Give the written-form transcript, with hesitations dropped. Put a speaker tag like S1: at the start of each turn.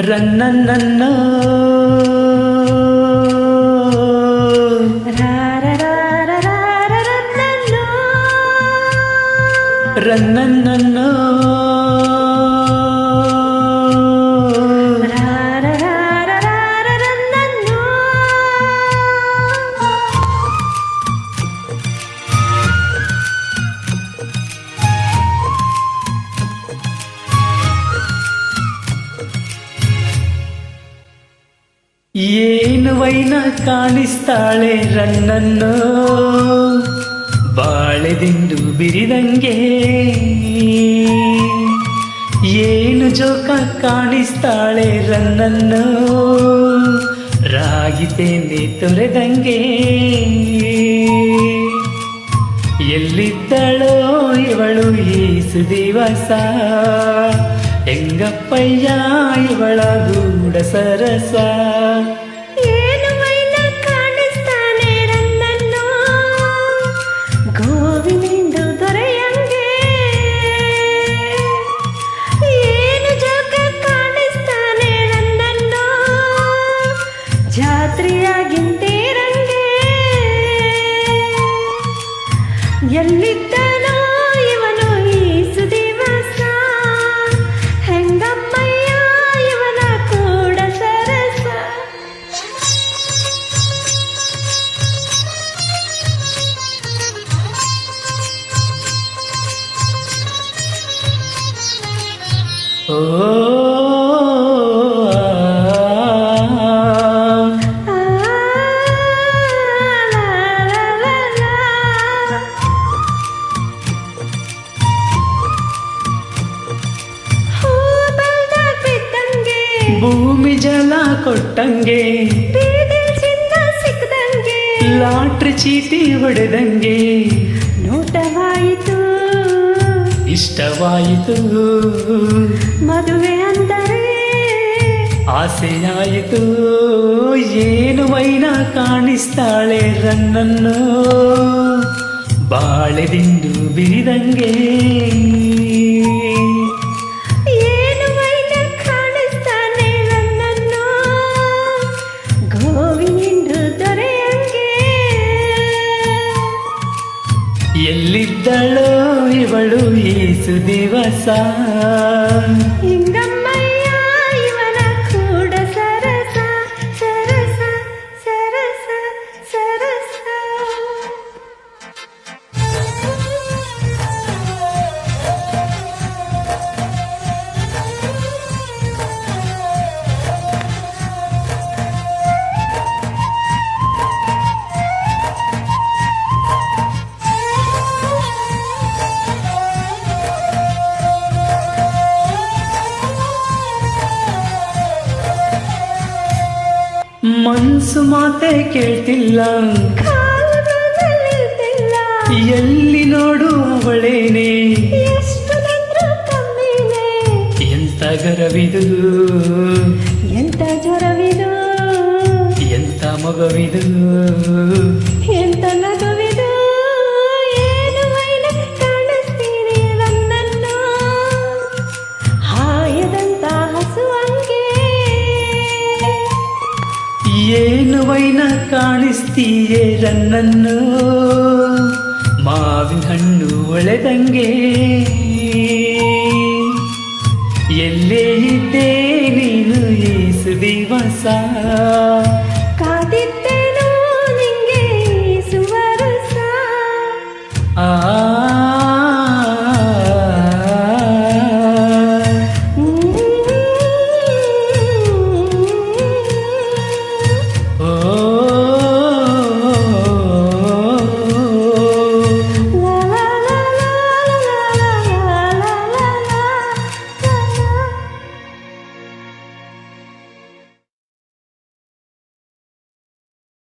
S1: ರನ್ನನ್ನನ್ನ ರನ್ನನ್ನನ್ನ ಏನು ವೈನ ಕಾಣಿಸ್ತಾಳೆ ರನ್ನನ್ನು ಬಾಳೆದಿಂಡು ಬಿರಿದಂಗೆ ಏನು ಜೋಕ ಕಾಣಿಸ್ತಾಳೆ ರನ್ನನ್ನು ರಾಗಿ ತೇನೆ ತೊರೆದಂಗೆ ಎಲ್ಲಿದ್ದಳೋ ಇವಳು ಈಸು ದಿವಸ ಹೆಂಗಪ್ಪಯ್ಯ ಇವಳ ಗೂಢ ಸರಸ
S2: ಜಾತ್ರೆಯಾಗಿಂತೀರಂಗೆ ಎಲ್ಲಿದ್ದನೋ ಇವನು ಈಸು ದಿವಸ ಹೆಂಗಮ್ಮಯ್ಯ ಇವನ ಕೂಡ ಸರಸ
S1: ಓ ಭೂಮಿ ಜಲ ಕೊಟ್ಟಂಗೆ
S2: ಚಿನ್ನ ಸಿಕ್ಕದಂಗೆ
S1: ಲಾಟ್ರಿ ಚೀಟಿ ಹೊಡೆದಂಗೆ
S2: ನೋಟವಾಯಿತು
S1: ಇಷ್ಟವಾಯಿತು
S2: ಮದುವೆ ಅಂದರೆ
S1: ಆಸೆಯಾಯಿತು ಏನು ವೈನ ಕಾಣಿಸ್ತಾಳೆ ರನ್ನನ್ನು ಬಾಳೆದಿಂಡು ಬಿರಿದಂಗೆ ಎಲ್ಲಿದ್ದಳೋ ಇವಳು ಈಸು ದಿವಸ
S2: ಹಿಂಗಮ್ಮಯ್ಯ ಇವನ ಕೂಡ ಸರಸ ಸರಸ ಸರಸ ಸರಸ
S1: ಮನ್ಸು ಮಾತೆ ಕೇಳ್ತಿಲ್ಲ ಎಲ್ಲಿ ನೋಡು ಅವಳೇನೆ ಎಂತ ಗರವಿದು
S2: ಎಂತ ಜ್ವರವಿದು
S1: ಎಂತ ಮಗವಿದು
S2: ಎಂತ ನಗುವಿದು ಏನು ವೈನ ಕಾಣಿಸ್ತೀನಿ ನನ್ನನ್ನು ಹಾಯದಂತ ಹಸುವಂಗೆ
S1: ಏನು ವೈನ ಕಾಣಿಸ್ತೀಯೇ ರನ್ನನ್ನು ಮಾವಿನ ಹಣ್ಣು ಒಳೆದಂಗೆ